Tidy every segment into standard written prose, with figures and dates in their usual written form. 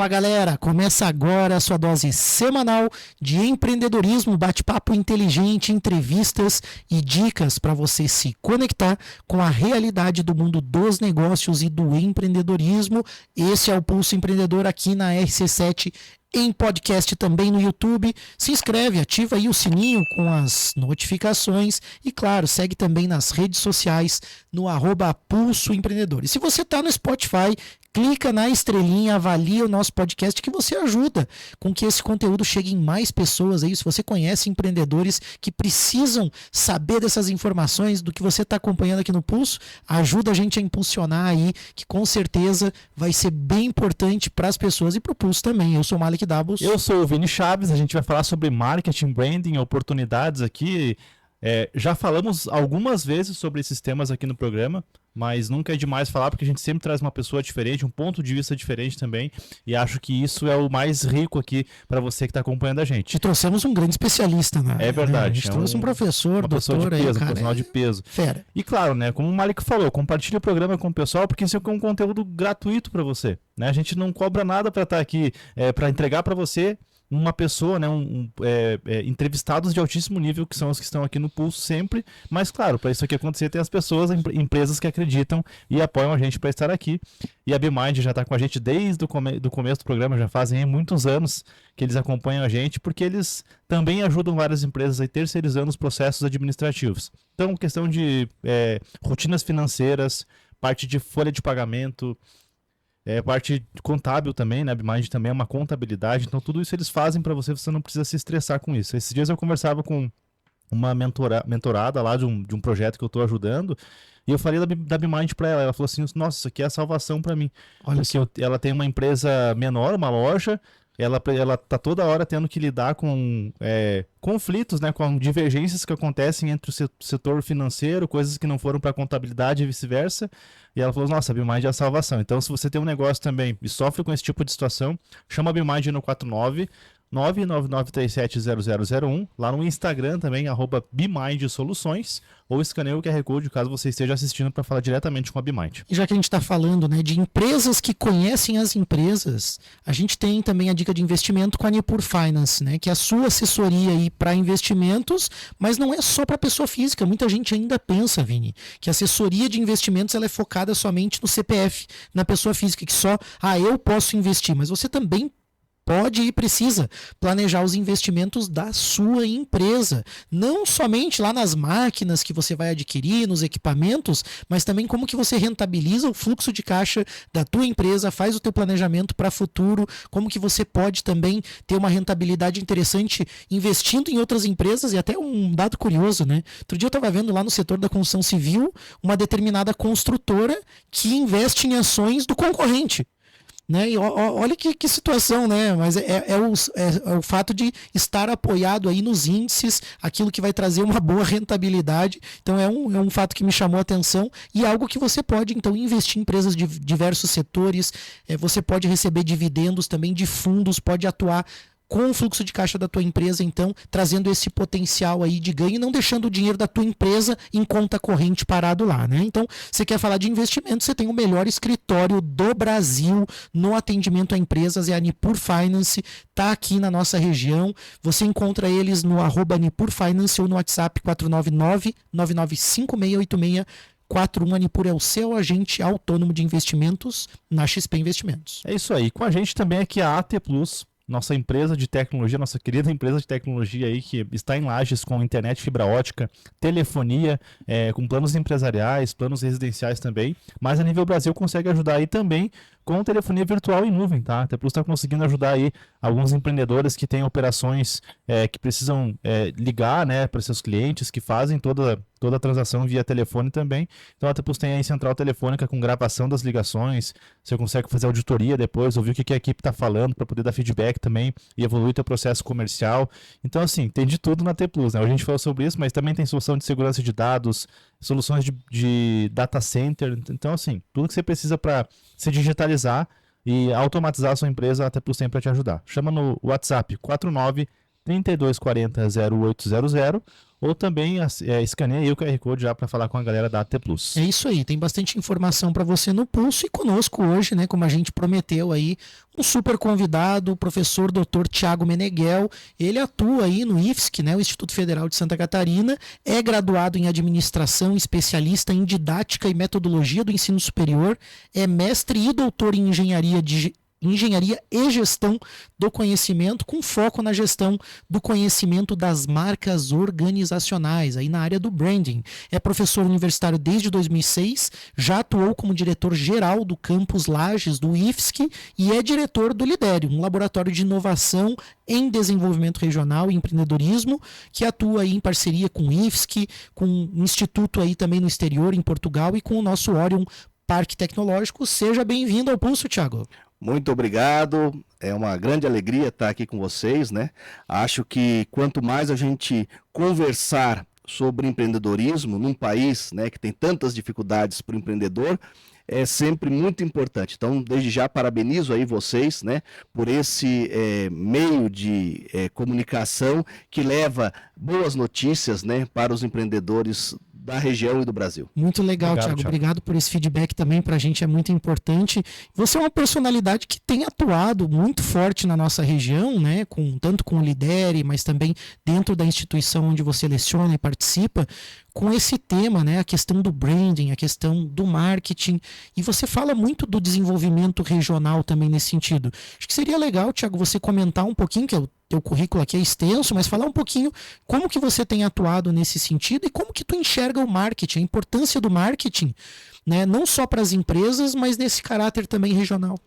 Fala galera, começa agora a sua dose semanal de empreendedorismo, bate-papo inteligente, entrevistas e dicas para você se conectar com a realidade do mundo dos negócios e do empreendedorismo. Esse é o Pulso Empreendedor aqui na RC7 em podcast também no YouTube. Se inscreve, ativa aí o sininho com as notificações e, claro, segue também nas redes sociais no @Pulso Empreendedor. E se você está no Spotify, clica na estrelinha, avalia o nosso podcast que você ajuda com que esse conteúdo chegue em mais pessoas aí. Se você conhece empreendedores que precisam saber dessas informações do que você está acompanhando aqui no Pulso, ajuda a gente a impulsionar aí, que com certeza vai ser bem importante para as pessoas e para o Pulso também. Eu sou o Malik Dabos. Eu sou o Vini Chaves, a gente vai falar sobre marketing, branding, oportunidades aqui. Já falamos algumas vezes sobre esses temas aqui no programa, mas nunca é demais falar, porque a gente sempre traz uma pessoa diferente, um ponto de vista diferente também, e acho que isso é o mais rico aqui para você que está acompanhando a gente. E trouxemos um grande especialista, né? É verdade. A gente trouxe um professor, doutor aí, um cara. profissional de peso. Fera. E claro, né, como o Malik falou, compartilhe o programa com o pessoal, porque isso é um conteúdo gratuito para você, né? A gente não cobra nada para estar aqui, para entregar para você uma pessoa, né, entrevistados de altíssimo nível, que são os que estão aqui no Pulso sempre, mas claro, para isso aqui acontecer tem as pessoas, empresas que acreditam e apoiam a gente para estar aqui, e a BeMind já está com a gente desde o começo do programa, já fazem muitos anos que eles acompanham a gente, porque eles também ajudam várias empresas a terceirizando os processos administrativos. Então, questão de rotinas financeiras, parte de folha de pagamento, parte contábil também, né? A BeMind também é uma contabilidade, então tudo isso eles fazem para você, você não precisa se estressar com isso. Esses dias eu conversava com uma mentorada lá de um projeto que eu estou ajudando, e eu falei da BeMind para ela falou assim, nossa, isso aqui é a salvação para mim. Olha porque ela tem uma empresa menor, uma loja, ela tá toda hora tendo que lidar com conflitos, né, com divergências que acontecem entre o setor financeiro, coisas que não foram para a contabilidade e vice-versa. E ela falou, nossa, a BeMind é a salvação. Então, se você tem um negócio também e sofre com esse tipo de situação, chama a BeMind no 49 999370001, lá no Instagram também, @BeMind Soluções, ou escaneie o QR Code caso você esteja assistindo para falar diretamente com a BeMind. E já que a gente está falando, né, de empresas que conhecem as empresas, a gente tem também a dica de investimento com a Nipur Finance, né, que é a sua assessoria aí para investimentos, mas não é só para pessoa física. Muita gente ainda pensa, Vini, que a assessoria de investimentos ela é focada somente no CPF, na pessoa física, que só, eu posso investir, mas você também pode e precisa planejar os investimentos da sua empresa, não somente lá nas máquinas que você vai adquirir, nos equipamentos, mas também como que você rentabiliza o fluxo de caixa da tua empresa, faz o teu planejamento para futuro, como que você pode também ter uma rentabilidade interessante investindo em outras empresas. E até um dado curioso, né? Outro dia eu estava vendo lá no setor da construção civil uma determinada construtora que investe em ações do concorrente. Né? E olha que situação, né? Mas é o fato de estar apoiado aí nos índices, aquilo que vai trazer uma boa rentabilidade. Então é um fato que me chamou a atenção e algo que você pode então investir em empresas de diversos setores. Você pode receber dividendos também de fundos, pode atuar com o fluxo de caixa da tua empresa, então, trazendo esse potencial aí de ganho e não deixando o dinheiro da tua empresa em conta corrente parado lá, né? Então, você quer falar de investimento, você tem o melhor escritório do Brasil no atendimento a empresas, é a Nipur Finance, tá aqui na nossa região. Você encontra eles no @Nipur Finance ou no WhatsApp 499-99568641. A Nipur é o seu agente autônomo de investimentos na XP Investimentos. É isso aí. Com a gente também aqui a AT Plus, nossa empresa de tecnologia, nossa querida empresa de tecnologia aí, que está em Lages com internet fibra ótica, telefonia, com planos empresariais, planos residenciais também, mas a nível Brasil consegue ajudar aí também com telefonia virtual em nuvem, tá? A T Plus está conseguindo ajudar aí alguns empreendedores que têm operações que precisam ligar, né, para seus clientes, que fazem toda a transação via telefone também. Então a T Plus tem aí central telefônica com gravação das ligações, você consegue fazer auditoria depois, ouvir o que a equipe está falando para poder dar feedback também e evoluir teu processo comercial. Então assim, tem de tudo na T Plus, né? A gente falou sobre isso, mas também tem solução de segurança de dados, soluções de data center. Então assim, tudo que você precisa para se digitalizar e automatizar a sua empresa, a T Plus tem para te ajudar. Chama no WhatsApp 49 3240 0800 ou também escaneia aí o QR Code já para falar com a galera da AT Plus. É isso aí, tem bastante informação para você no pulso e conosco hoje, né, como a gente prometeu aí, um super convidado, o professor Dr. Tiago Meneghel. Ele atua aí no IFSC, né, o Instituto Federal de Santa Catarina, é graduado em administração, especialista em didática e metodologia do ensino superior, é mestre e doutor em engenharia e gestão do conhecimento, com foco na gestão do conhecimento das marcas organizacionais, aí na área do branding. É professor universitário desde 2006, já atuou como diretor-geral do Campus Lages do IFSC e é diretor do Lidério, um laboratório de inovação em desenvolvimento regional e empreendedorismo, que atua aí em parceria com o IFSC, com um instituto aí também no exterior, em Portugal, e com o nosso Orion Parque Tecnológico. Seja bem-vindo ao Pulso, Tiago. Muito obrigado, é uma grande alegria estar aqui com vocês, né? Acho que quanto mais a gente conversar sobre empreendedorismo num país, né, que tem tantas dificuldades para o empreendedor, é sempre muito importante. Então, desde já, parabenizo aí vocês, né, por esse meio de comunicação que leva boas notícias, né, para os empreendedores da região e do Brasil. Muito legal, Tiago. Obrigado por esse feedback também, para a gente é muito importante. Você é uma personalidade que tem atuado muito forte na nossa região, né? Tanto com o Lidere, mas também dentro da instituição onde você leciona e participa, com esse tema, né? A questão do branding, a questão do marketing. E você fala muito do desenvolvimento regional também nesse sentido. Acho que seria legal, Tiago, você comentar um pouquinho, que teu currículo aqui é extenso, mas falar um pouquinho como que você tem atuado nesse sentido e como que tu enxerga o marketing, a importância do marketing, né, não só para as empresas, mas nesse caráter também regional.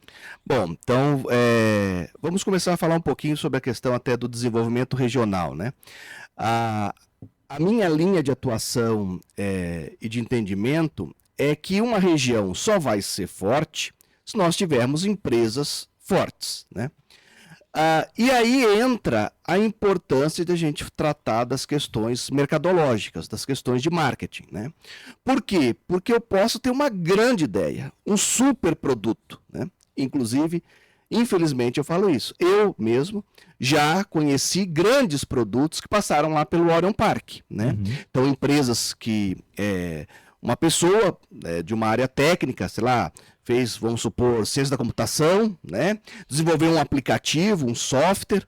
Bom, então vamos começar a falar um pouquinho sobre a questão até do desenvolvimento regional, né? A minha linha de atuação e de entendimento é que uma região só vai ser forte se nós tivermos empresas fortes, né? E aí entra a importância de a gente tratar das questões mercadológicas, das questões de marketing, né? Por quê? Porque eu posso ter uma grande ideia, um super produto, né? Inclusive, infelizmente eu falo isso, eu mesmo já conheci grandes produtos que passaram lá pelo Orion Park, né? Uhum. Então, empresas que uma pessoa de uma área técnica, sei lá, fez, vamos supor, ciência da computação, né? Desenvolveu um aplicativo, um software,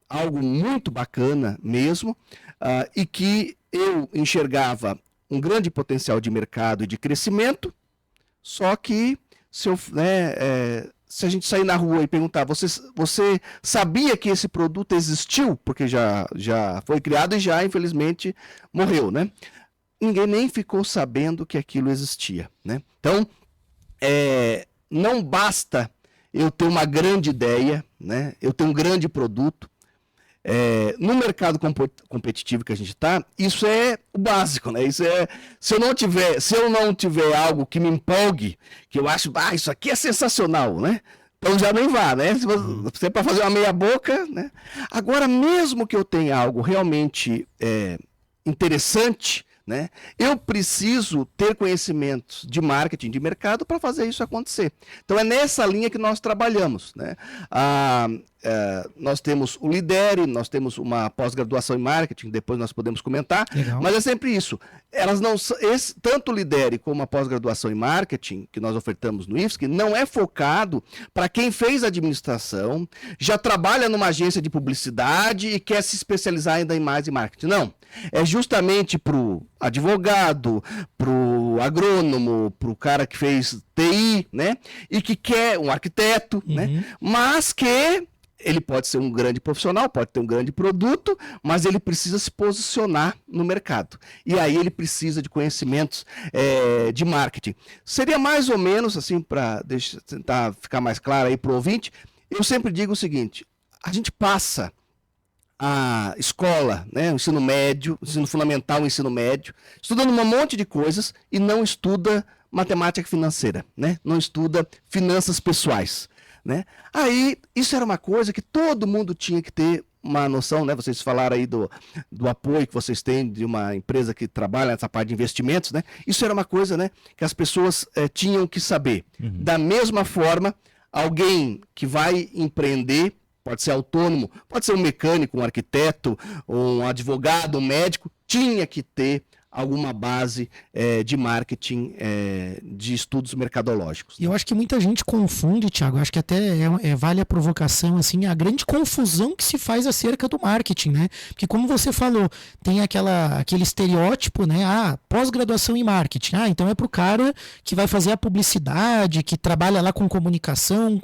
algo muito bacana mesmo, e que eu enxergava um grande potencial de mercado e de crescimento, só que se a gente sair na rua e perguntar, você sabia que esse produto existiu? Porque já foi criado e já, infelizmente, morreu, né? Ninguém nem ficou sabendo que aquilo existia, né? Então, não basta eu ter uma grande ideia, né? Eu ter um grande produto. No mercado competitivo que a gente está, isso é o básico, né? Isso se eu não tiver algo que me empolgue, que eu acho, isso aqui é sensacional, né? Então já nem vá, né? Se você é para fazer uma meia boca, né? Agora, mesmo que eu tenha algo realmente interessante, né? Eu preciso ter conhecimentos de marketing, de mercado, para fazer isso acontecer. Então é nessa linha que nós trabalhamos, né? Nós temos o Lidere, nós temos uma pós-graduação em marketing, depois nós podemos comentar. Legal. Mas é sempre isso. Elas não, tanto o Lidere como a pós-graduação em marketing, que nós ofertamos no IFSC, não é focado para quem fez administração, já trabalha numa agência de publicidade e quer se especializar ainda em mais em marketing. Não. É justamente para o advogado, para o agrônomo, para o cara que fez TI, né? E que quer um arquiteto, né? Mas que ele pode ser um grande profissional, pode ter um grande produto, mas ele precisa se posicionar no mercado. E aí ele precisa de conhecimentos de marketing. Seria mais ou menos, assim, para tentar ficar mais claro aí para o ouvinte, eu sempre digo o seguinte, a gente passa a escola, né, o ensino médio, o ensino fundamental, o ensino médio, estudando um monte de coisas e não estuda matemática financeira, né? Não estuda finanças pessoais, né? Aí, isso era uma coisa que todo mundo tinha que ter uma noção, né? Vocês falaram aí do apoio que vocês têm de uma empresa que trabalha nessa parte de investimentos, né? Isso era uma coisa, né, que as pessoas tinham que saber. Da mesma forma, alguém que vai empreender pode ser autônomo, pode ser um mecânico, um arquiteto, um advogado, um médico, tinha que ter alguma base de marketing, de estudos mercadológicos. E eu acho que muita gente confunde, Thiago, acho que até vale a provocação, assim, a grande confusão que se faz acerca do marketing, né? Porque como você falou, tem aquele estereótipo, né? Pós-graduação em marketing. Então é pro cara que vai fazer a publicidade, que trabalha lá com comunicação,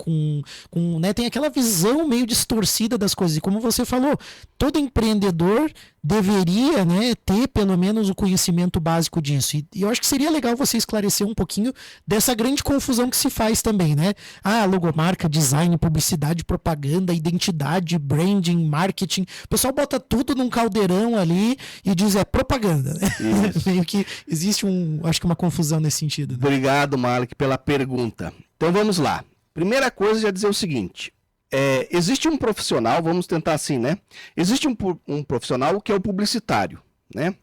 né? Tem aquela visão meio distorcida das coisas. E como você falou, todo empreendedor deveria, né, ter pelo menos o conhecimento básico disso. E eu acho que seria legal você esclarecer um pouquinho dessa grande confusão que se faz também, né? Logomarca, design, publicidade, propaganda, identidade, branding, marketing. O pessoal bota tudo num caldeirão ali e diz propaganda, né? Meio que existe acho que uma confusão nesse sentido. Né? Obrigado, Malek, pela pergunta. Então vamos lá. Primeira coisa, já dizer o seguinte. Existe um profissional, vamos tentar assim, né? Existe um profissional que é o publicitário, né?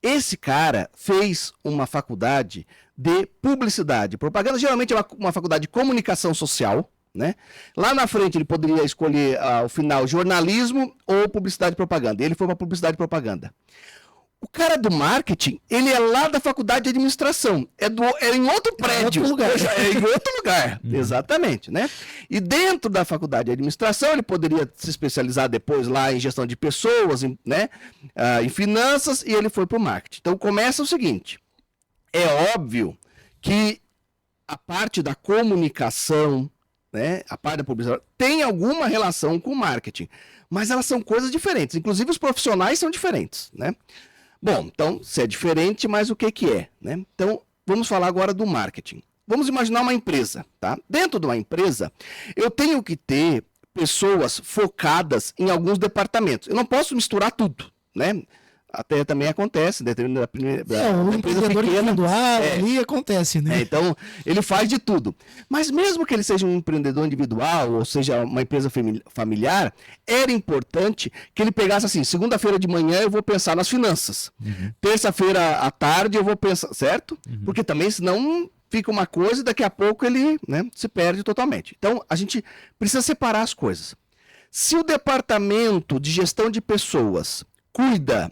Esse cara fez uma faculdade de publicidade. Propaganda geralmente é uma faculdade de comunicação social, né? Lá na frente ele poderia escolher ao final jornalismo ou publicidade e propaganda. Ele foi para publicidade e propaganda. O cara do marketing, ele é lá da faculdade de administração. É em outro prédio. É em outro lugar. Exatamente, né? E dentro da faculdade de administração, ele poderia se especializar depois lá em gestão de pessoas, né? Em finanças, e ele foi para o marketing. Então começa o seguinte. É óbvio que a parte da comunicação, né? A parte da publicidade, tem alguma relação com o marketing. Mas elas são coisas diferentes. Inclusive os profissionais são diferentes, né? Bom, então, se é diferente, mas o que é, né? Então, vamos falar agora do marketing. Vamos imaginar uma empresa, tá? Dentro de uma empresa, eu tenho que ter pessoas focadas em alguns departamentos. Eu não posso misturar tudo, né? Até também acontece, dependendo da empresa pequena. Ali acontece, né? Então, ele faz de tudo. Mas mesmo que ele seja um empreendedor individual, ou seja, uma empresa familiar, era importante que ele pegasse assim, segunda-feira de manhã eu vou pensar nas finanças. Terça-feira à tarde eu vou pensar, certo? Porque também, senão fica uma coisa e daqui a pouco ele, né, se perde totalmente. Então, a gente precisa separar as coisas. Se o departamento de gestão de pessoas cuida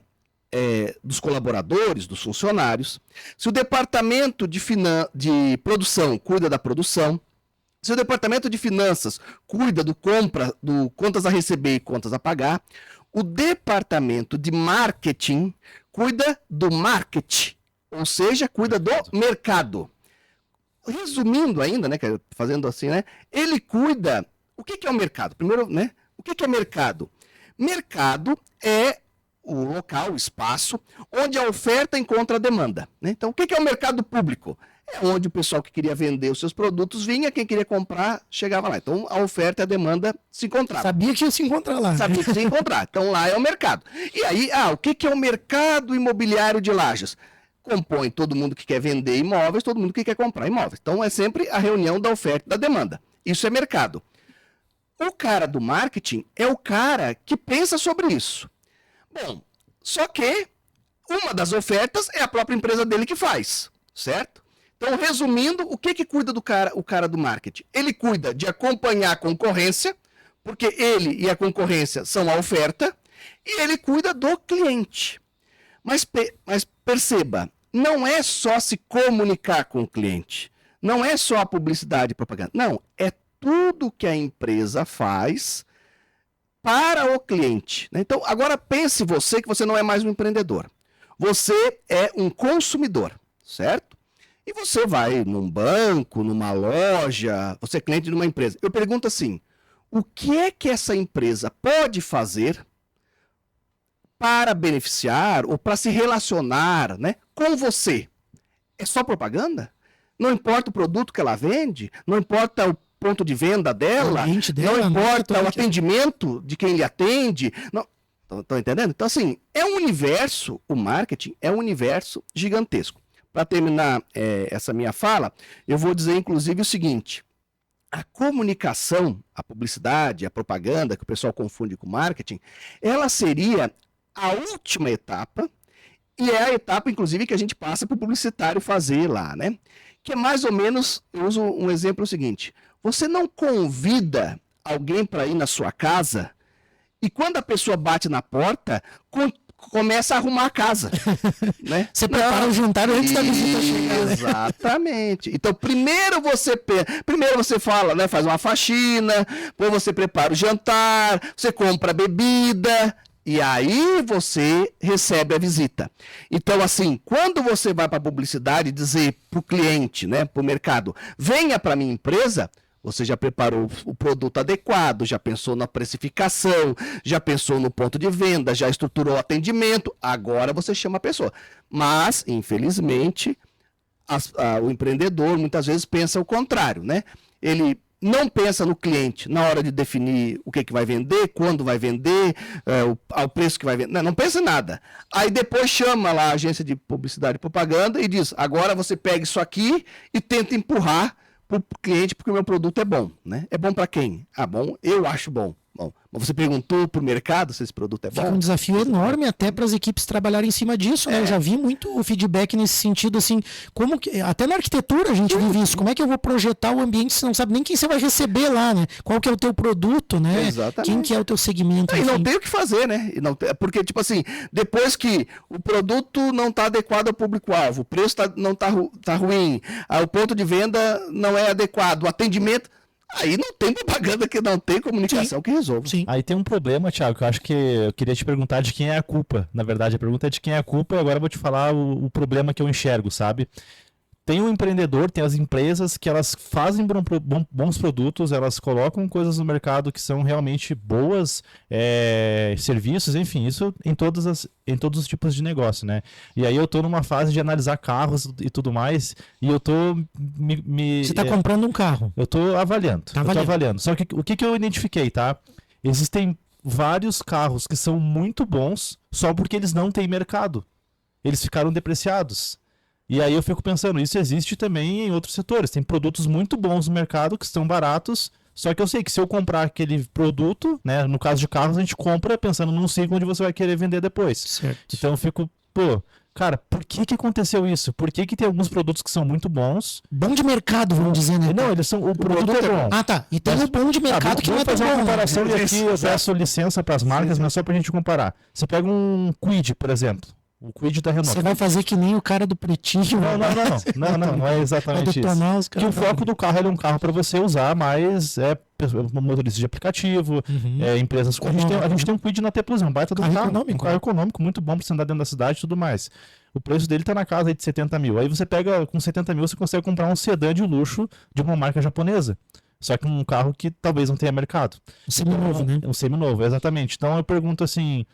dos colaboradores, dos funcionários, se o departamento de produção cuida da produção, se o departamento de finanças cuida do contas a receber e contas a pagar, o departamento de marketing cuida do marketing, ou seja, cuida do mercado. Resumindo ainda, né, fazendo assim, né, ele cuida. O que é o mercado? Primeiro, né, o que é mercado? Mercado é o local, o espaço, onde a oferta encontra a demanda, né? Então, o que é o mercado público? É onde o pessoal que queria vender os seus produtos vinha, quem queria comprar chegava lá. Então, a oferta e a demanda se encontravam. Sabia que ia se encontrar lá. Sabia que ia se encontrar. Então, lá é o mercado. E aí, o que é o mercado imobiliário de Lages? Compõe todo mundo que quer vender imóveis, todo mundo que quer comprar imóveis. Então, é sempre a reunião da oferta e da demanda. Isso é mercado. O cara do marketing é o cara que pensa sobre isso. Bom, só que uma das ofertas é a própria empresa dele que faz, certo? Então, resumindo, o que cuida o cara do marketing? Ele cuida de acompanhar a concorrência, porque ele e a concorrência são a oferta, e ele cuida do cliente. Mas perceba, não é só se comunicar com o cliente, não é só a publicidade e propaganda, não, é tudo que a empresa faz para o cliente. Então, agora pense você que você não é mais um empreendedor. Você é um consumidor, certo? E você vai num banco, numa loja, você é cliente de uma empresa. Eu pergunto assim, o que é que essa empresa pode fazer para beneficiar ou para se relacionar, né, com você? É só propaganda? Não importa o produto que ela vende? Não importa o ponto de venda dela, não importa o atendimento de quem lhe atende. Estão entendendo? Então, assim, o marketing é um universo gigantesco. Para terminar essa minha fala, eu vou dizer, inclusive, o seguinte. A comunicação, a publicidade, a propaganda, que o pessoal confunde com marketing, ela seria a última etapa, e é a etapa, inclusive, que a gente passa para o publicitário fazer lá, né? Que é mais ou menos, eu uso um exemplo seguinte, você não convida alguém para ir na sua casa e quando a pessoa bate na porta, começa a arrumar a casa, né? Você prepara o jantar antes da visita chegar. Né? Exatamente. Então, primeiro você fala, né? Faz uma faxina, depois você prepara o jantar, você compra a bebida e aí você recebe a visita. Então, assim, quando você vai para a publicidade dizer para o cliente, né? Para o mercado, venha para a minha empresa. Você já preparou o produto adequado, já pensou na precificação, já pensou no ponto de venda, já estruturou o atendimento, agora você chama a pessoa. Mas, infelizmente, o empreendedor muitas vezes pensa o contrário, né? Ele não pensa no cliente na hora de definir o que vai vender, quando vai vender, ao preço que vai vender, não pensa em nada. Aí depois chama lá a agência de publicidade e propaganda e diz, agora você pega isso aqui e tenta empurrar para o cliente porque o meu produto é bom, né? É bom para quem? Ah, bom, eu acho bom. Bom, mas você perguntou para o mercado se esse produto é bom? Fica um desafio enorme até para as equipes trabalharem em cima disso, né? Eu já vi muito o feedback nesse sentido, assim, como que, até na arquitetura a gente vive isso, como é que eu vou projetar o ambiente se não sabe nem quem você vai receber lá, né? Qual que é o teu produto, né? Exatamente. Quem que é o teu segmento. E não tem o que fazer, né? E não porque, tipo assim, depois que o produto não está adequado ao público-alvo, o preço não tá ruim, o ponto de venda não é adequado, o atendimento... Aí não tem propaganda, que não tem comunicação que resolva. Sim. Aí tem um problema, Thiago, que eu acho que eu queria te perguntar de quem é a culpa. Na verdade, a pergunta é de quem é a culpa e agora eu vou te falar o problema que eu enxergo, sabe? Tem o empreendedor, tem as empresas que elas fazem bons produtos, elas colocam coisas no mercado que são realmente boas, serviços, enfim, isso em todos os tipos de negócio, né? E aí eu tô numa fase de analisar carros e tudo mais, e eu tô Você tá comprando um carro. Eu tô avaliando. Tô avaliando. Só que o que eu identifiquei, tá? Existem vários carros que são muito bons só porque eles não têm mercado. Eles ficaram depreciados. E aí eu fico pensando, isso existe também em outros setores. Tem produtos muito bons no mercado que estão baratos, só que eu sei que se eu comprar aquele produto, né, no caso de carros, a gente compra pensando num ciclo onde você vai querer vender depois. Certo. Então eu fico, cara, por que aconteceu isso? Por que tem alguns produtos que são muito bons? Bom de mercado, vamos dizer, né? Não, eles são, o produto é bom. Ah, tá. E tem o bom de mercado que não é tão bom. Vamos fazer uma comparação bom, e aqui eu peço licença para as marcas, mas só para a gente comparar. Você pega um Kwid, por exemplo. O Kwid da Renault. Você vai fazer que nem o cara do pretinho. Não é exatamente isso. Que o foco do carro é um carro para você usar, mas motorista de aplicativo, empresas. A gente tem um Kwid na T Plus, um baita do carro. Um carro econômico, muito bom para você andar dentro da cidade e tudo mais. O preço dele tá na casa aí de 70 mil. Aí você pega, com 70 mil, você consegue comprar um sedã de luxo de uma marca japonesa. Só que um carro que talvez não tenha mercado. Um seminovo, né? Um seminovo, exatamente. Então eu pergunto assim,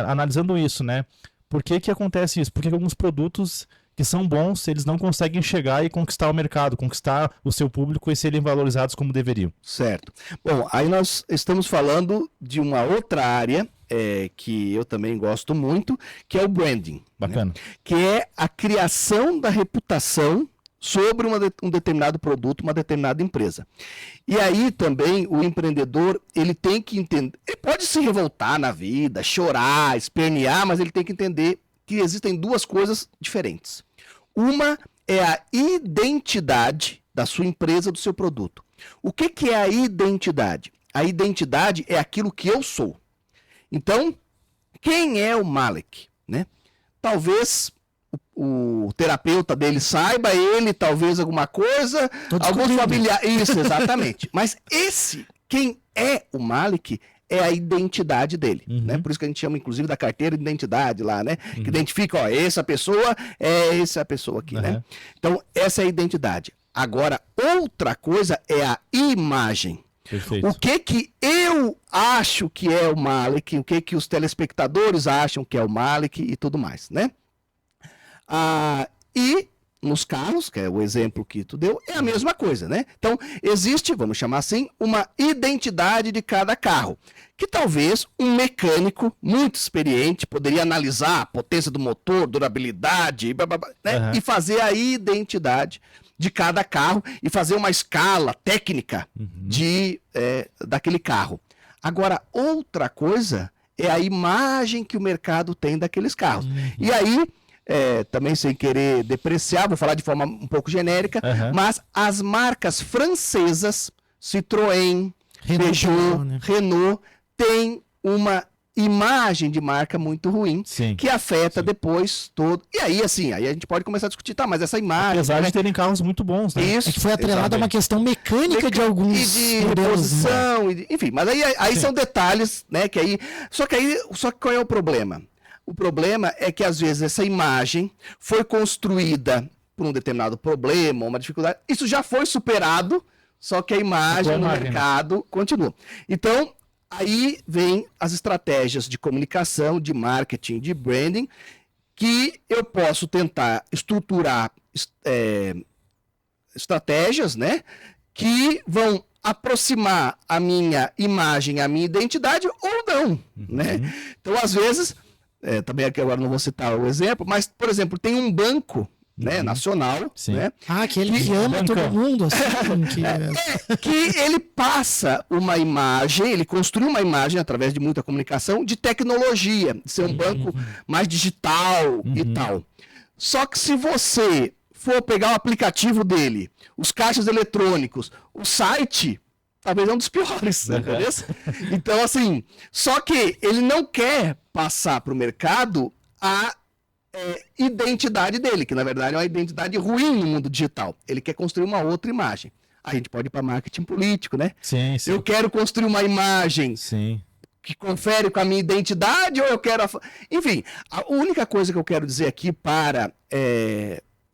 analisando isso, né? Por que acontece isso? Porque alguns produtos que são bons, eles não conseguem chegar e conquistar o mercado, conquistar o seu público e serem valorizados como deveriam. Certo. Bom, aí nós estamos falando de uma outra área que eu também gosto muito, que é o branding. Bacana. Né? Que é a criação da reputação sobre um determinado produto, uma determinada empresa. E aí também o empreendedor, ele tem que entender, ele pode se revoltar na vida, chorar, espernear, mas ele tem que entender que existem duas coisas diferentes. Uma é a identidade da sua empresa, do seu produto. O que é a identidade? A identidade é aquilo que eu sou. Então, quem é o Malek? Né? Talvez o terapeuta dele saiba, ele talvez alguma coisa, alguns familiares. Isso, exatamente. Mas quem é o Malek, é a identidade dele. Né? Por isso que a gente chama, inclusive, da carteira de identidade lá, né? Que identifica, essa pessoa é essa pessoa aqui, né? Então, essa é a identidade. Agora, outra coisa é a imagem. Perfeito. O que eu acho que é o Malek, o que os telespectadores acham que é o Malek e tudo mais, né? E nos carros, que é o exemplo que tu deu, é a mesma coisa, né? Então, existe, vamos chamar assim, uma identidade de cada carro, que talvez um mecânico muito experiente poderia analisar a potência do motor, durabilidade, né? E fazer a identidade de cada carro e fazer uma escala técnica daquele carro. Agora, outra coisa é a imagem que o mercado tem daqueles carros. E aí, também sem querer depreciar, vou falar de forma um pouco genérica, mas as marcas francesas, Citroën, Peugeot, né? Renault tem uma imagem de marca muito ruim, Sim. que afeta Sim. depois todo. E aí, assim, aí a gente pode começar a discutir, tá, mas essa imagem. Apesar de terem carros muito bons, né? Isso. É que foi atrelada a uma questão mecânica de alguns e de modelos, né? reposição, enfim, mas aí são detalhes, né, que aí, só que qual é o problema? O problema é que às vezes essa imagem foi construída por um determinado problema, uma dificuldade, isso já foi superado, só que a imagem no mercado continua. Então, aí vem as estratégias de comunicação, de marketing, de branding, que eu posso tentar estruturar estratégias, né, que vão aproximar a minha imagem, a minha identidade ou não, né? Então, às vezes, também aqui agora não vou citar o exemplo, mas, por exemplo, tem um banco, né, nacional, Sim. né? Aquele que ama todo mundo, assim, Que ele passa uma imagem, ele construi uma imagem através de muita comunicação de tecnologia, de ser um banco mais digital e tal. Só que se você for pegar o aplicativo dele, os caixas eletrônicos, o site, talvez é um dos piores, né? Então, assim, só que ele não quer passar para o mercado a identidade dele, que na verdade é uma identidade ruim no mundo digital. Ele quer construir uma outra imagem. A gente pode ir para marketing político, né? Sim, sim. Eu quero construir uma imagem que confere com a minha identidade ou eu quero... Enfim, a única coisa que eu quero dizer aqui para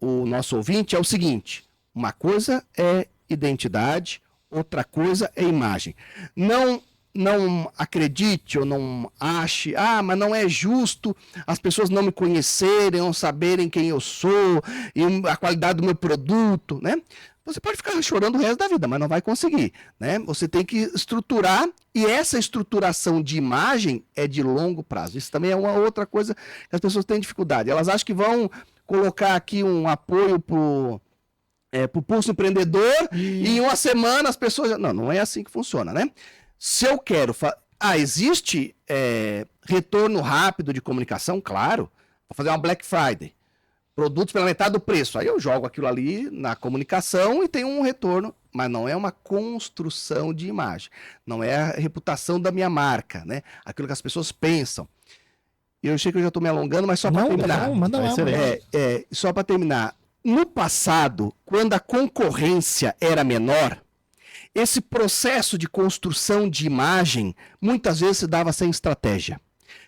o nosso ouvinte é o seguinte: uma coisa é identidade, outra coisa é imagem. Não acredite ou não ache, mas não é justo as pessoas não me conhecerem, não saberem quem eu sou, e a qualidade do meu produto, né? Você pode ficar chorando o resto da vida, mas não vai conseguir, né? Você tem que estruturar, e essa estruturação de imagem é de longo prazo. Isso também é uma outra coisa que as pessoas têm dificuldade. Elas acham que vão colocar aqui um apoio pro Pulso Empreendedor e em uma semana as pessoas... Não é assim que funciona, né? Se eu quero... existe retorno rápido de comunicação? Claro. Vou fazer uma Black Friday. Produtos pela metade do preço. Aí eu jogo aquilo ali na comunicação e tenho um retorno. Mas não é uma construção de imagem. Não é a reputação da minha marca, né? Aquilo que as pessoas pensam. Eu sei que eu já estou me alongando, mas só para terminar. Manda lá. Só para terminar. No passado, quando a concorrência era menor, esse processo de construção de imagem muitas vezes se dava sem estratégia.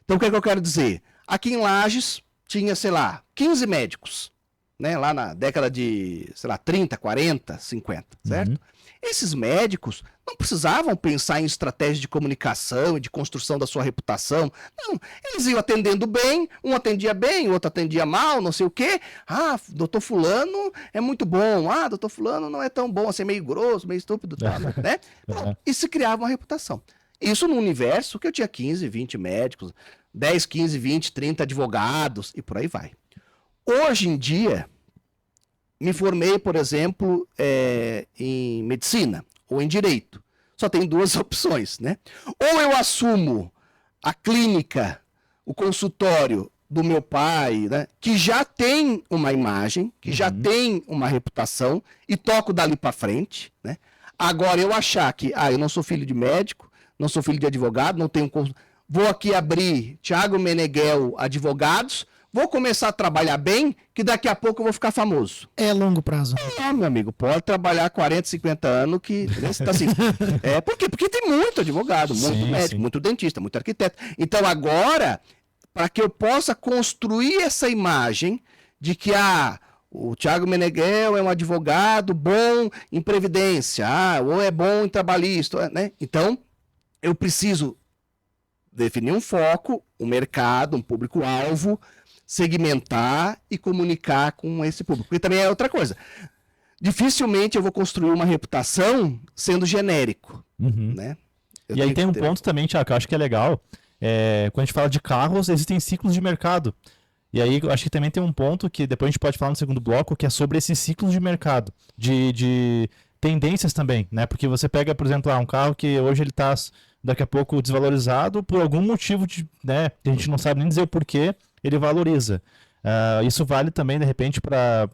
Então, o que é que eu quero dizer? Aqui em Lages tinha, 15 médicos, né? Lá na década de, 30, 40, 50, certo? Esses médicos não precisavam pensar em estratégia de comunicação e de construção da sua reputação. Não, eles iam atendendo bem, um atendia bem, o outro atendia mal, não sei o quê. Doutor fulano é muito bom. Doutor fulano não é tão bom, assim, meio grosso, meio estúpido, né? E se criava uma reputação. Isso no universo que eu tinha 15, 20 médicos, 10, 15, 20, 30 advogados e por aí vai. Hoje em dia, me formei, por exemplo, em medicina ou em direito. Só tem duas opções, né? Ou eu assumo a clínica, o consultório do meu pai, né, que já tem uma imagem, que já tem uma reputação, e toco dali para frente, né? Agora, eu achar que, eu não sou filho de médico, não sou filho de advogado, não tenho... Vou aqui abrir Thiago Meneghel Advogados, vou começar a trabalhar bem, que daqui a pouco eu vou ficar famoso. É longo prazo. Meu amigo, pode trabalhar 40, 50 anos que... Assim, por quê? Porque tem muito advogado, muito médico, muito dentista, muito arquiteto. Então agora, para que eu possa construir essa imagem de que o Thiago Meneghel é um advogado bom em previdência, ou é bom em trabalhista, né? Então, eu preciso definir um foco, um mercado, um público-alvo, segmentar e comunicar com esse público. Porque também é outra coisa. Dificilmente eu vou construir uma reputação sendo genérico. Né? E aí tem um ponto também, Thiago, que eu acho que é legal. Quando a gente fala de carros, existem ciclos de mercado. E aí eu acho que também tem um ponto que depois a gente pode falar no segundo bloco, que é sobre esses ciclos de mercado, de tendências também, né? Porque você pega, por exemplo, um carro que hoje ele está daqui a pouco desvalorizado por algum motivo, né? A gente não sabe nem dizer o porquê, ele valoriza. Isso vale também, de repente, para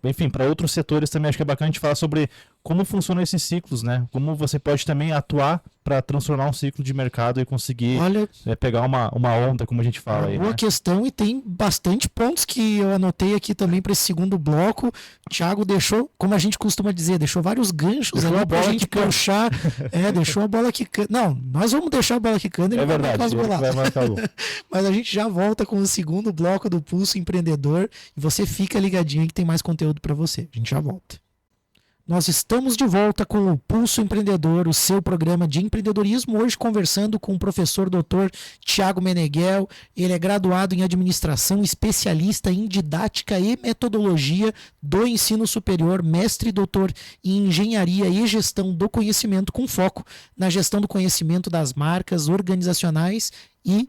outros setores também. Acho que é bacana a gente falar sobre como funcionam esses ciclos, né? Como você pode também atuar para transformar um ciclo de mercado e conseguir Olha, pegar uma onda, como a gente fala aí, boa né? questão, e tem bastante pontos que eu anotei aqui também para esse segundo bloco. O Thiago deixou, como a gente costuma dizer, deixou vários ganchos Deixou ali a pra bola gente quicando. puxar. Deixou a bola quicando. Não, nós vamos deixar a bola quicando, ele É vai verdade, marcar as ele boladas. vai marcar o gol. Mas a gente já volta com o segundo bloco do Pulso Empreendedor e você fica ligadinho que tem mais conteúdo para você. A gente já volta. Nós estamos de volta com o Pulso Empreendedor, o seu programa de empreendedorismo, hoje conversando com o professor Dr. Thiago Meneghel. Ele é graduado em administração, especialista em didática e metodologia do ensino superior, mestre e doutor em engenharia e gestão do conhecimento, com foco na gestão do conhecimento das marcas organizacionais e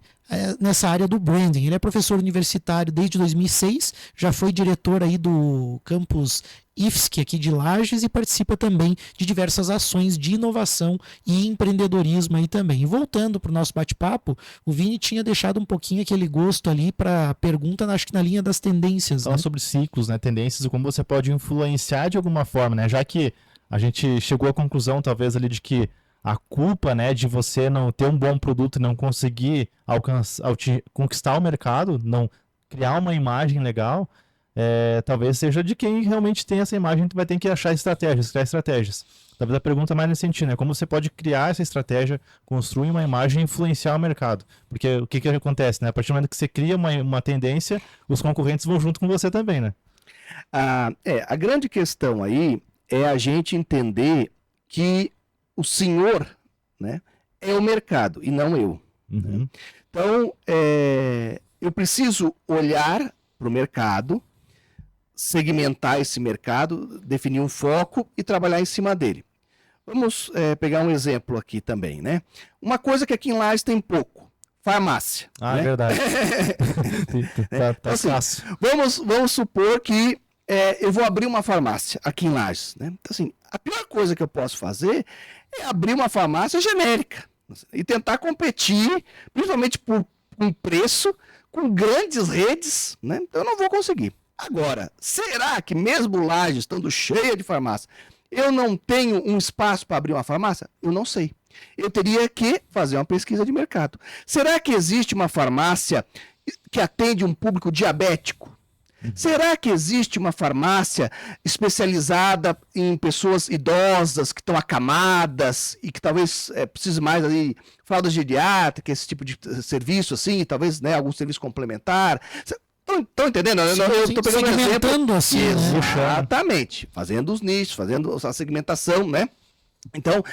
nessa área do branding. Ele é professor universitário desde 2006, já foi diretor aí do campus IFSC aqui de Lages e participa também de diversas ações de inovação e empreendedorismo aí também. E voltando para o nosso bate-papo, o Vini tinha deixado um pouquinho aquele gosto ali para a pergunta, acho que na linha das tendências. Falar Né? sobre ciclos, né, tendências e como você pode influenciar de alguma forma, né? Já que a gente chegou à conclusão, talvez, ali de que a culpa, né, de você não ter um bom produto e não conseguir conquistar o mercado, não criar uma imagem legal, talvez seja de quem realmente tem essa imagem, que vai ter que achar estratégias, criar estratégias. Talvez a pergunta é mais nesse sentido, né? Como você pode criar essa estratégia, construir uma imagem e influenciar o mercado? Porque o que acontece, né? A partir do momento que você cria uma tendência, os concorrentes vão junto com você também, né? A grande questão aí é a gente entender que o senhor, né, é o mercado e não eu. Uhum. Então, eu preciso olhar para o mercado, segmentar esse mercado, definir um foco e trabalhar em cima dele. Vamos pegar um exemplo aqui também, né? Uma coisa que aqui em Lages tem pouco, farmácia. Ah, né? é verdade. Tá Assim, fácil. Vamos supor que eu vou abrir uma farmácia aqui em Lages, né? Então, assim, a pior coisa que eu posso fazer é abrir uma farmácia genérica e tentar competir, principalmente por um preço, com grandes redes, né? Então eu não vou conseguir. Agora, será que mesmo Lages estando cheia de farmácia, eu não tenho um espaço para abrir uma farmácia? Eu não sei. Eu teria que fazer uma pesquisa de mercado. Será que existe uma farmácia que atende um público diabético? Será que existe uma farmácia especializada em pessoas idosas que estão acamadas e que talvez precise mais ali fralda geriátrica, esse tipo de serviço assim, talvez, né, algum serviço complementar? Estão entendendo? Sim, eu estou pegando um exemplo. segmentando assim, né? Exatamente. Fazendo os nichos, fazendo a segmentação, né? Então,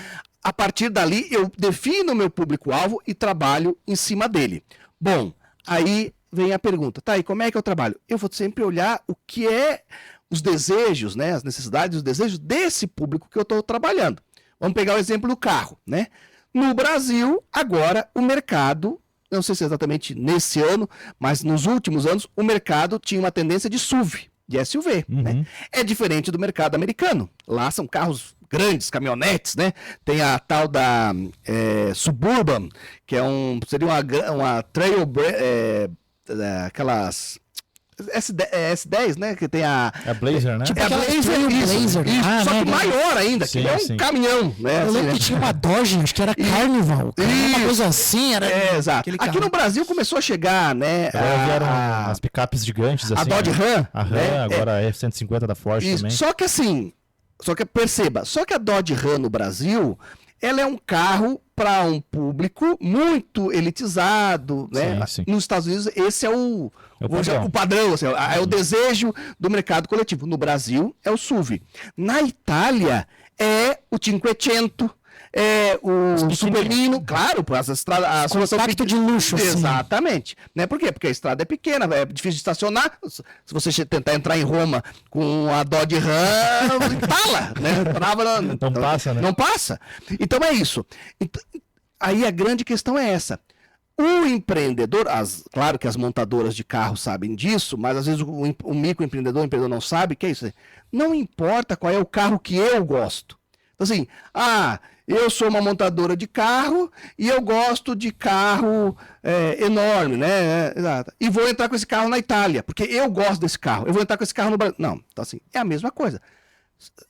a partir dali, eu defino o meu público-alvo e trabalho em cima dele. Bom, aí vem a pergunta, tá, e como é que eu trabalho? Eu vou sempre olhar o que é os desejos, né, as necessidades, os desejos desse público que eu estou trabalhando. Vamos pegar o exemplo do carro, né? No Brasil, agora, o mercado, não sei se é exatamente nesse ano, mas nos últimos anos, o mercado tinha uma tendência de SUV, de SUV, né? É diferente do mercado americano. Lá são carros grandes, caminhonetes, né? Tem a tal da Suburban, que seria uma trail, aquelas S10, né? Que tem a Blazer, né? Tipo a aquela Blazer, Blazer. isso, Ah, só né, que maior ainda, sim, que é um sim. caminhão, né? Eu assim, lembro né? que tinha uma Dodge, acho que era Carnival. Cara, uma Isso. coisa assim, era. Exato. aquele Aqui carro. no Brasil começou a chegar, né? Agora vieram as picapes gigantes, assim. a Dodge né? Ram. A Ram, né? agora a F-150 da Ford Isso. também. Só que assim, perceba, só que a Dodge Ram no Brasil, ela é um carro para um público muito elitizado, né? Sim, sim. Nos Estados Unidos, esse é o padrão. o padrão, assim, é o desejo do mercado coletivo. No Brasil, é o SUV. Na Itália, é o Cinquecento, é o Supermino, claro, as ruas são Compacto de luxo, assim. Exatamente. Né? Por quê? Porque a estrada é pequena, é difícil de estacionar. Se você tentar entrar em Roma com a Dodge Ram, fala, né? Trava, Não passa, né? Não passa. Então é isso. Aí a grande questão é essa. O empreendedor, claro que as montadoras de carro sabem disso, mas às vezes o microempreendedor, o empreendedor não sabe, que é isso. Não importa qual é o carro que eu gosto. Então assim, eu sou uma montadora de carro e eu gosto de carro enorme, né? Exato. E vou entrar com esse carro na Itália, porque eu gosto desse carro. Eu vou entrar com esse carro no Brasil. Não, então assim, é a mesma coisa.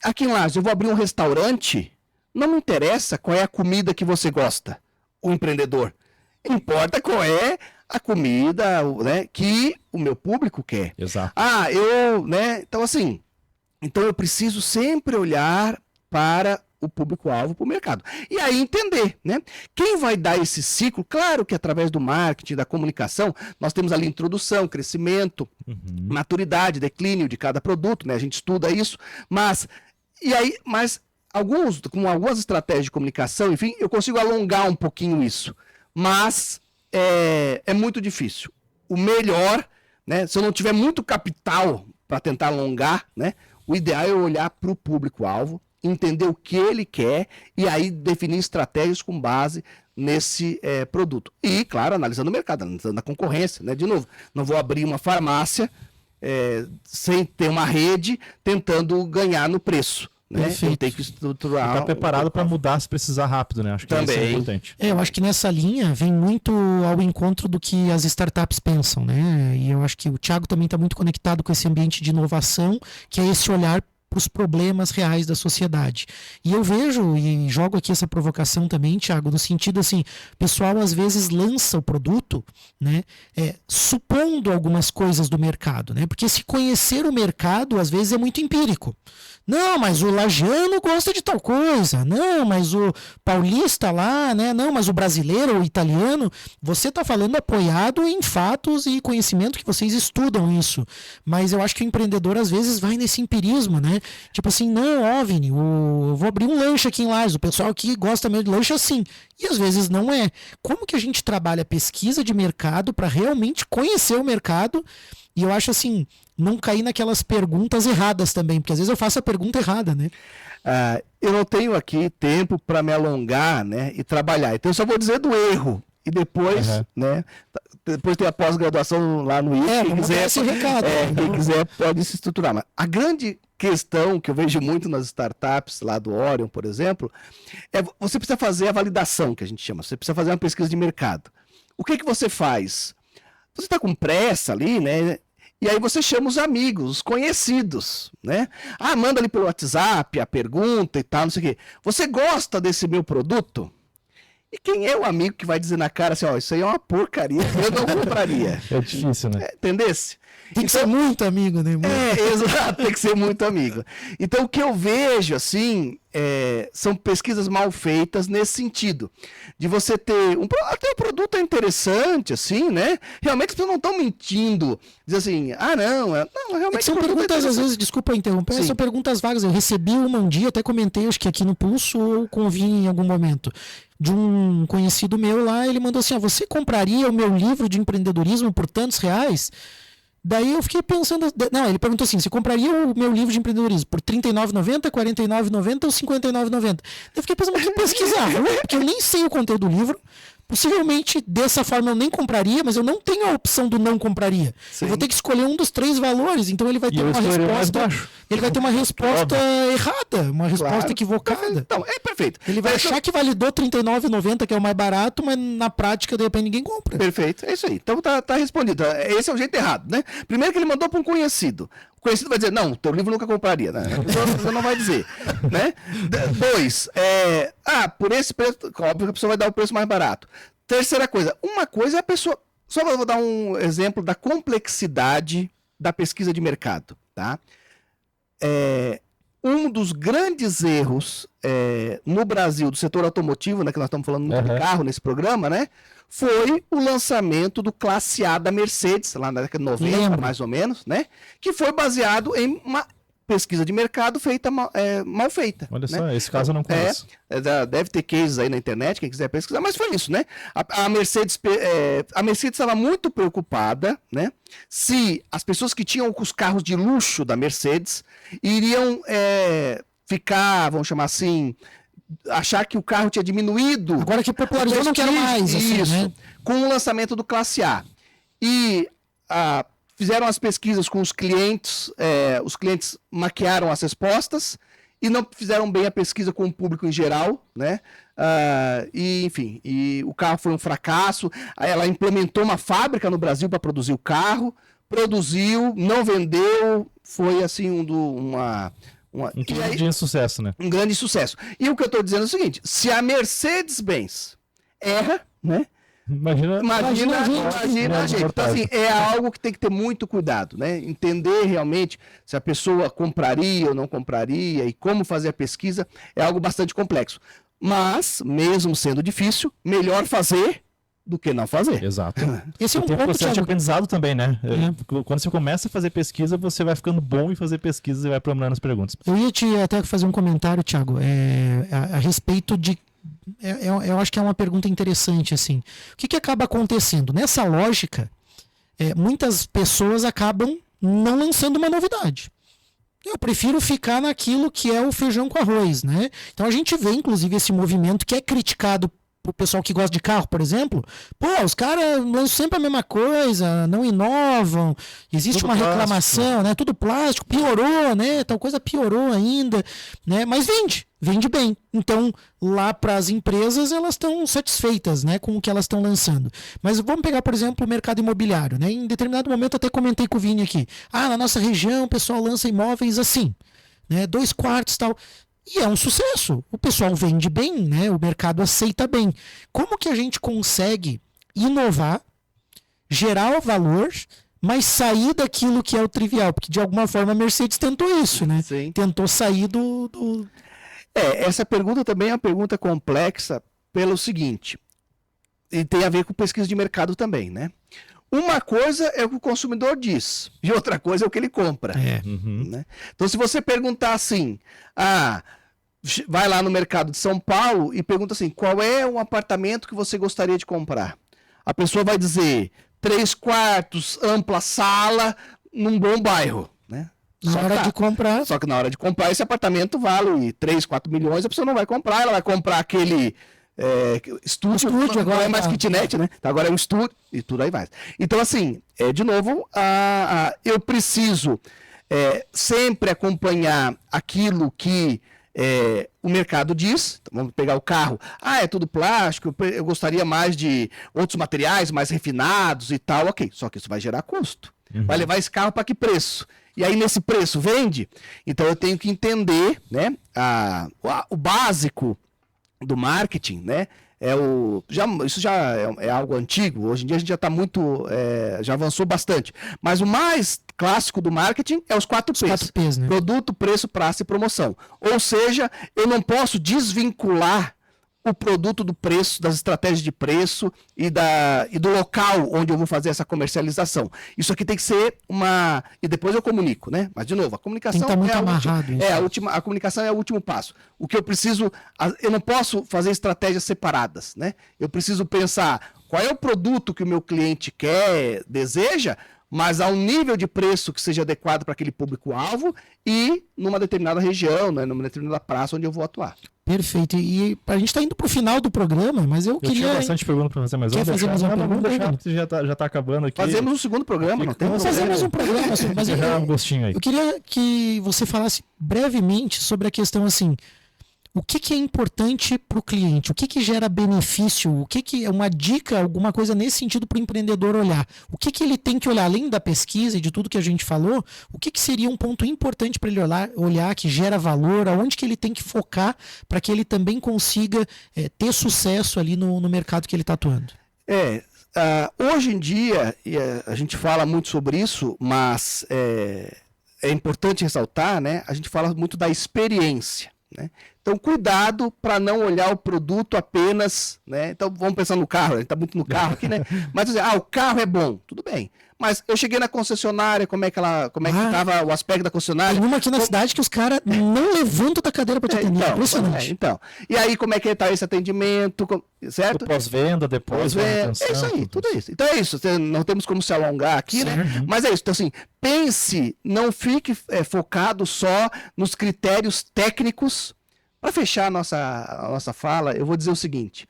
Aqui em Lages, eu vou abrir um restaurante, não me interessa qual é a comida que você gosta, o empreendedor. Importa qual é a comida, né, que o meu público quer. Exato. Então assim, eu preciso sempre olhar para o público-alvo, para o mercado. E aí entender, né? Quem vai dar esse ciclo? Claro que através do marketing, da comunicação, nós temos ali introdução, crescimento, maturidade, declínio de cada produto, né? A gente estuda isso, mas com algumas estratégias de comunicação, enfim, eu consigo alongar um pouquinho isso. Mas é muito difícil. O melhor, né? Se eu não tiver muito capital para tentar alongar, né? O ideal é eu olhar para o público-alvo, entender o que ele quer e aí definir estratégias com base nesse produto. E, claro, analisando o mercado, analisando a concorrência, né? De novo, não vou abrir uma farmácia sem ter uma rede tentando ganhar no preço. Né? Eu tenho que estruturar. Está preparado para mudar se precisar rápido, né? Acho que isso é importante. Eu acho que nessa linha vem muito ao encontro do que as startups pensam, né? E eu acho que o Thiago também está muito conectado com esse ambiente de inovação, que é esse olhar para os problemas reais da sociedade. E eu vejo e jogo aqui essa provocação também, Thiago, no sentido assim, o pessoal às vezes lança o produto, né, supondo algumas coisas do mercado, né? Porque se conhecer o mercado às vezes é muito empírico. Não, mas o lagiano gosta de tal coisa. Não, mas o paulista lá, né? Não, mas o brasileiro ou o italiano, você está falando apoiado em fatos e conhecimento que vocês estudam isso. Mas eu acho que o empreendedor às vezes vai nesse empirismo, né? Tipo assim, não, ó, Vini, eu vou abrir um lanche aqui em Lages, o pessoal aqui gosta mesmo de lanche assim. E às vezes não é. Como que a gente trabalha pesquisa de mercado para realmente conhecer o mercado? E eu acho assim, não cair naquelas perguntas erradas também, porque às vezes eu faço a pergunta errada, né? Eu não tenho aqui tempo para me alongar, né, e trabalhar. Então eu só vou dizer do erro. E depois, né, depois tem a pós-graduação lá no IF, quem quiser pode se estruturar. Mas a grande questão que eu vejo muito nas startups lá do Orion, por exemplo, você precisa fazer a validação, que a gente chama. Você precisa fazer uma pesquisa de mercado. O que você faz? Você está com pressa ali, né? E aí você chama os amigos, os conhecidos, né? Manda ali pelo WhatsApp a pergunta e tal, não sei o quê. Você gosta desse meu produto? E quem é o amigo que vai dizer na cara assim, isso aí é uma porcaria, eu não compraria. É difícil, né? Entendesse? Tem que ser muito amigo, né? Exato, tem que ser muito amigo. Então, o que eu vejo, assim, são pesquisas mal feitas nesse sentido. De você ter até o produto é interessante, assim, né? Realmente as pessoas não estão mentindo. Diz assim, não, realmente... São perguntas, às vezes, desculpa interromper, são perguntas vagas. Eu recebi uma um dia, até comentei, acho que aqui no Pulso, ou com o Vini em algum momento, de um conhecido meu lá, ele mandou assim, você compraria o meu livro de empreendedorismo por tantos reais? Daí eu fiquei pensando... Não, ele perguntou assim, você compraria o meu livro de empreendedorismo por R$ 39,90, R$ 49,90 ou R$ 59,90? Eu fiquei pensando, mas que pesquisar? Porque eu nem sei o conteúdo do livro. Possivelmente, dessa forma, eu nem compraria, mas eu não tenho a opção do não compraria. Sim. Eu vou ter que escolher um dos 3 valores, então ele vai ter uma resposta... Ele vai ter uma resposta errada, uma resposta equivocada. Então, perfeito. Ele vai achar que validou R$ 39,90, que é o mais barato, mas na prática, de repente, ninguém compra. Perfeito, é isso aí. Então tá respondido. Esse é o jeito errado, né? Primeiro que ele mandou para um conhecido. O conhecido vai dizer, não, teu livro nunca compraria, né? Você não vai dizer, né? 2, por esse preço, óbvio que a pessoa vai dar o preço mais barato. Terceira coisa, uma coisa é a pessoa... Só vou dar um exemplo da complexidade da pesquisa de mercado, tá? Um dos grandes erros no Brasil do setor automotivo, né, que nós estamos falando muito de carro nesse programa, né, foi o lançamento do Classe A da Mercedes, lá na década de 90, mais ou menos, né, que foi baseado em uma pesquisa de mercado feita mal feita. Olha só, esse caso eu não conheço. Deve ter cases aí na internet, quem quiser pesquisar, mas foi isso, né? A Mercedes estava muito preocupada, né? Se as pessoas que tinham os carros de luxo da Mercedes iriam ficar, vamos chamar assim, achar que o carro tinha diminuído. Agora que popularizou, eu não quero mais. Assim, isso, né? Com o lançamento do Classe A. E fizeram as pesquisas com os clientes maquiaram as respostas e não fizeram bem a pesquisa com o público em geral, né? Enfim, o carro foi um fracasso. Aí ela implementou uma fábrica no Brasil para produzir o carro, produziu, não vendeu, foi assim Um grande sucesso, né? Um grande sucesso. E o que eu estou dizendo é o seguinte, se a Mercedes-Benz erra, né? Imagina a gente. Então, assim, é algo que tem que ter muito cuidado, né? Entender realmente se a pessoa compraria ou não compraria e como fazer a pesquisa é algo bastante complexo. Mas, mesmo sendo difícil, melhor fazer do que não fazer. Exato. Esse é um tem ponto, processo de Thiago. aprendizado também, né? Quando você começa a fazer pesquisa, você vai ficando bom em fazer pesquisa e vai aprimorando as perguntas. Eu ia te até fazer um comentário, Thiago, a respeito de... Eu acho que é uma pergunta interessante, assim. O que acaba acontecendo? Nessa lógica, muitas pessoas acabam não lançando uma novidade. Eu prefiro ficar naquilo que é o feijão com arroz, né? Então a gente vê, inclusive, esse movimento que é criticado pro pessoal que gosta de carro, por exemplo. Pô, os caras lançam sempre a mesma coisa, não inovam, existe tudo uma reclamação, plástico, né? Tudo plástico, piorou, né? Tal coisa piorou ainda, né? Mas vende bem. Então, lá para as empresas, elas estão satisfeitas, né, com o que elas estão lançando. Mas vamos pegar, por exemplo, o mercado imobiliário, né? Em determinado momento, até comentei com o Vini aqui. Na nossa região, o pessoal lança imóveis assim, né? 2 quartos e tal. E é um sucesso. O pessoal vende bem, né? O mercado aceita bem. Como que a gente consegue inovar, gerar o valor, mas sair daquilo que é o trivial? Porque, de alguma forma, a Mercedes tentou isso, né? Sim. Tentou sair do... Essa pergunta também é uma pergunta complexa pelo seguinte, e tem a ver com pesquisa de mercado também, né? Uma coisa é o que o consumidor diz, e outra coisa é o que ele compra. Né? Então, se você perguntar assim, vai lá no mercado de São Paulo e pergunta assim, qual é um apartamento que você gostaria de comprar? A pessoa vai dizer, 3 quartos, ampla sala, num bom bairro, né? Na hora de comprar. Só que na hora de comprar, esse apartamento vale 3, 4 milhões, a pessoa não vai comprar, ela vai comprar aquele estúdio agora é mais kitnet, né? Então, agora é um estúdio e tudo aí vai. Então, assim, de novo, eu preciso sempre acompanhar aquilo que o mercado diz. Então, vamos pegar o carro. É tudo plástico, eu gostaria mais de outros materiais mais refinados e tal, ok. Só que isso vai gerar custo. Vai levar esse carro para que preço? E aí, nesse preço, vende? Então, eu tenho que entender, né, o básico do marketing, né? Isso já é algo antigo. Hoje em dia a gente já está muito, já avançou bastante. Mas o mais clássico do marketing é os 4 P's. 4 P's, né? Produto, preço, praça e promoção. Ou seja, eu não posso desvincular o produto do preço, das estratégias de preço e do local onde eu vou fazer essa comercialização. Isso aqui tem que ser e depois eu comunico, né? Mas, de novo, a comunicação a comunicação é o último passo. O que eu preciso... Eu não posso fazer estratégias separadas, né? Eu preciso pensar qual é o produto que o meu cliente quer, deseja, mas a um nível de preço que seja adequado para aquele público-alvo e numa determinada região, né? Numa determinada praça onde eu vou atuar. Perfeito. E a gente está indo para o final do programa, mas eu queria... tinha bastante pergunta para fazer, mas quer fazer mais uma pergunta? Já tá acabando aqui. Fazemos um segundo programa, não tem problema. Fazemos um programa, mas um gostinho aí. Eu queria que você falasse brevemente sobre a questão assim, o que é importante para o cliente? O que gera benefício? O que é uma dica, alguma coisa nesse sentido para o empreendedor olhar? O que ele tem que olhar, além da pesquisa e de tudo que a gente falou, o que seria um ponto importante para ele olhar, que gera valor, aonde que ele tem que focar para que ele também consiga ter sucesso ali no mercado que ele está atuando? Hoje em dia, a gente fala muito sobre isso, mas é importante ressaltar, né? A gente fala muito da experiência. Né? Então, cuidado para não olhar o produto apenas, né? Então, vamos pensar no carro, a gente está muito no carro aqui, né? Mas dizer, o carro é bom, tudo bem. Mas eu cheguei na concessionária, como é que estava o aspecto da concessionária? Tem uma aqui na cidade que os caras não levantam da cadeira para te atender, impressionante. Então, e aí como é que está esse atendimento, certo? Pós-venda, depois. É isso aí, tudo isso. Então é isso, não temos como se alongar aqui, né? Mas é isso, então assim, pense, não fique focado só nos critérios técnicos. Para fechar a nossa fala, eu vou dizer o seguinte,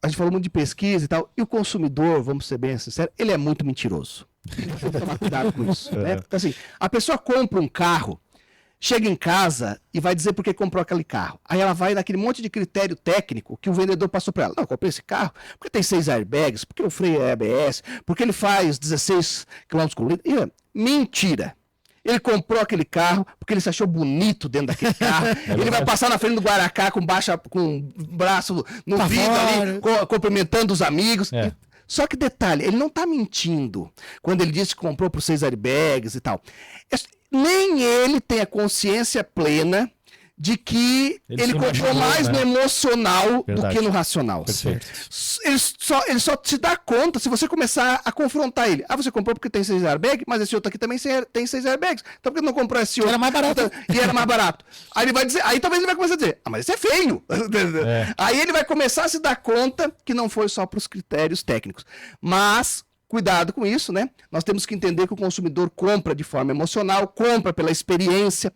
a gente falou muito de pesquisa e tal, e o consumidor, vamos ser bem sinceros, ele é muito mentiroso. Tem que tomar cuidado com isso. Né? Então, assim, a pessoa compra um carro, chega em casa e vai dizer por que comprou aquele carro. Aí ela vai naquele monte de critério técnico que o vendedor passou para ela. Não, eu comprei esse carro porque tem 6 airbags, porque o freio é ABS, porque ele faz 16 km por litro. Mentira! ele comprou aquele carro porque ele se achou bonito dentro daquele carro. Ele vai passar na frente do Guaracá com o braço no vidro ali, cumprimentando os amigos. Só que detalhe, ele não está mentindo quando ele disse que comprou por 6 airbags e tal. Nem ele tem a consciência plena de que ele comprou mais no emocional do que no racional. Perfeito. Ele só se dá conta se você começar a confrontar ele. Você comprou porque tem 6 airbags, mas esse outro aqui também tem 6 airbags. Então por que não comprou esse outro? Era mais barato. E era mais barato. Aí ele vai dizer, aí talvez ele vai começar a dizer, mas esse é feio. Aí ele vai começar a se dar conta que não foi só para os critérios técnicos. Mas cuidado com isso, né? Nós temos que entender que o consumidor compra de forma emocional, compra pela experiência,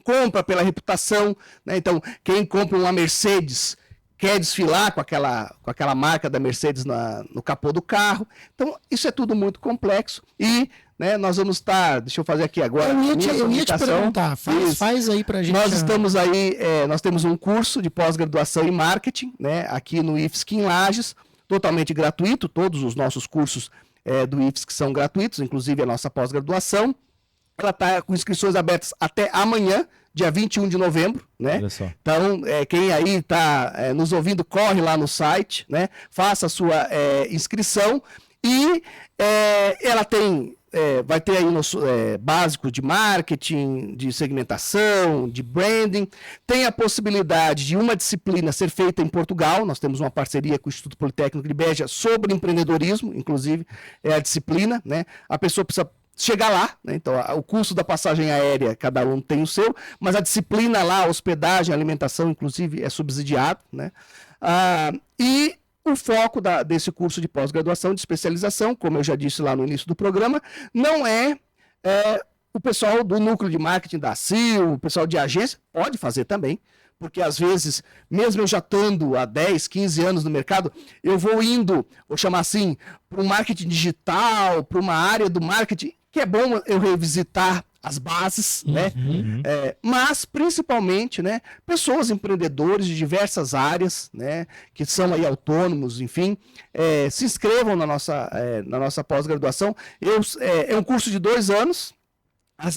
compra pela reputação, né? Então, quem compra uma Mercedes quer desfilar com aquela marca da Mercedes no capô do carro. Então, isso é tudo muito complexo e, né, nós vamos estar, deixa eu fazer aqui agora. Eu ia te perguntar, faz aí pra gente. Nós estamos aí, nós temos um curso de pós-graduação em marketing, né, aqui no IFSC em Lages, totalmente gratuito, todos os nossos cursos do IFSC são gratuitos, inclusive a nossa pós-graduação. Ela está com inscrições abertas até amanhã, dia 21 de novembro, né? Olha só. Então, quem aí está nos ouvindo, corre lá no site, né? Faça a sua inscrição e ela tem, vai ter aí básico de marketing, de segmentação, de branding. Tem a possibilidade de uma disciplina ser feita em Portugal. Nós temos uma parceria com o Instituto Politécnico de Beja sobre empreendedorismo, inclusive é a disciplina, né? A pessoa precisa chegar lá, né? Então o custo da passagem aérea, cada um tem o seu, mas a disciplina lá, a hospedagem, a alimentação, inclusive, é subsidiado, né? E o foco desse curso de pós-graduação, de especialização, como eu já disse lá no início do programa, não é o pessoal do núcleo de marketing da CIL, o pessoal de agência, pode fazer também, porque às vezes, mesmo eu já estando há 10, 15 anos no mercado, eu vou chamar assim, para um marketing digital, para uma área do marketing, que é bom eu revisitar as bases, né? Mas principalmente, né, pessoas empreendedores de diversas áreas, né, que são aí autônomos, enfim, se inscrevam na nossa pós-graduação. É um curso de 2 anos.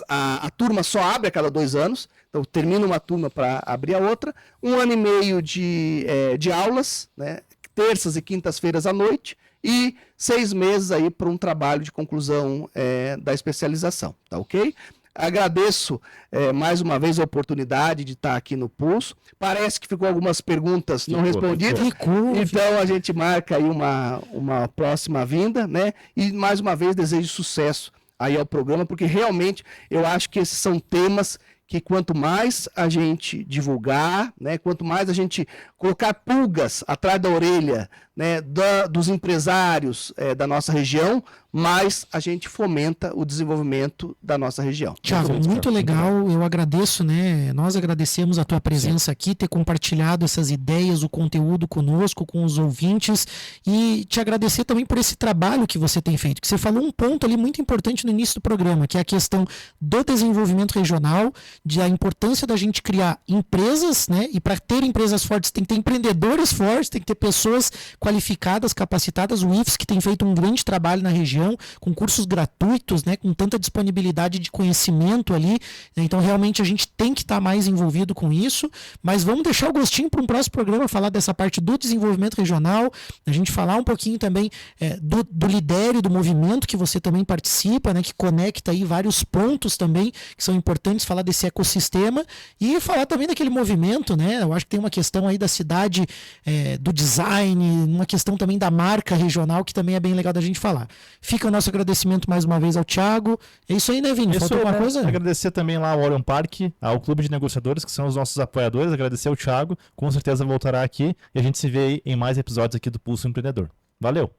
A turma só abre a cada 2 anos, então termina uma turma para abrir a outra, 1 ano e meio de aulas, né, terças e quintas-feiras à noite, e 6 meses aí para um trabalho de conclusão da especialização, tá ok? Agradeço mais uma vez a oportunidade de estar aqui no Pulso. Parece que ficou algumas perguntas não respondidas, então a gente marca aí uma próxima vinda, né? E mais uma vez desejo sucesso aí ao programa, porque realmente eu acho que esses são temas que quanto mais a gente divulgar, né, quanto mais a gente colocar pulgas atrás da orelha, né, dos empresários da nossa região, mais a gente fomenta o desenvolvimento da nossa região. Thiago, muito legal, eu agradeço, né? Nós agradecemos a tua presença aqui, ter compartilhado essas ideias, o conteúdo conosco, com os ouvintes, e te agradecer também por esse trabalho que você tem feito, que você falou um ponto ali muito importante no início do programa, que é a questão do desenvolvimento regional, da importância da gente criar empresas, né? E para ter empresas fortes tem que ter empreendedores fortes, tem que ter pessoas qualificadas, capacitadas. O IFSC tem feito um grande trabalho na região, com cursos gratuitos, né, com tanta disponibilidade de conhecimento ali, né, então realmente a gente tem que estar mais envolvido com isso, mas vamos deixar o gostinho para um próximo programa, falar dessa parte do desenvolvimento regional, a gente falar um pouquinho também do lidério, do movimento que você também participa, né, que conecta aí vários pontos também, que são importantes, falar desse ecossistema e falar também daquele movimento, né, eu acho que tem uma questão aí da cidade, do design, uma questão também da marca regional, que também é bem legal da gente falar. Fica o nosso agradecimento mais uma vez ao Thiago. É isso aí, né, Vini? Faltou alguma coisa? Agradecer também lá ao Orion Park, ao Clube de Negociadores, que são os nossos apoiadores. Agradecer ao Thiago. Com certeza voltará aqui. E a gente se vê aí em mais episódios aqui do Pulso Empreendedor. Valeu!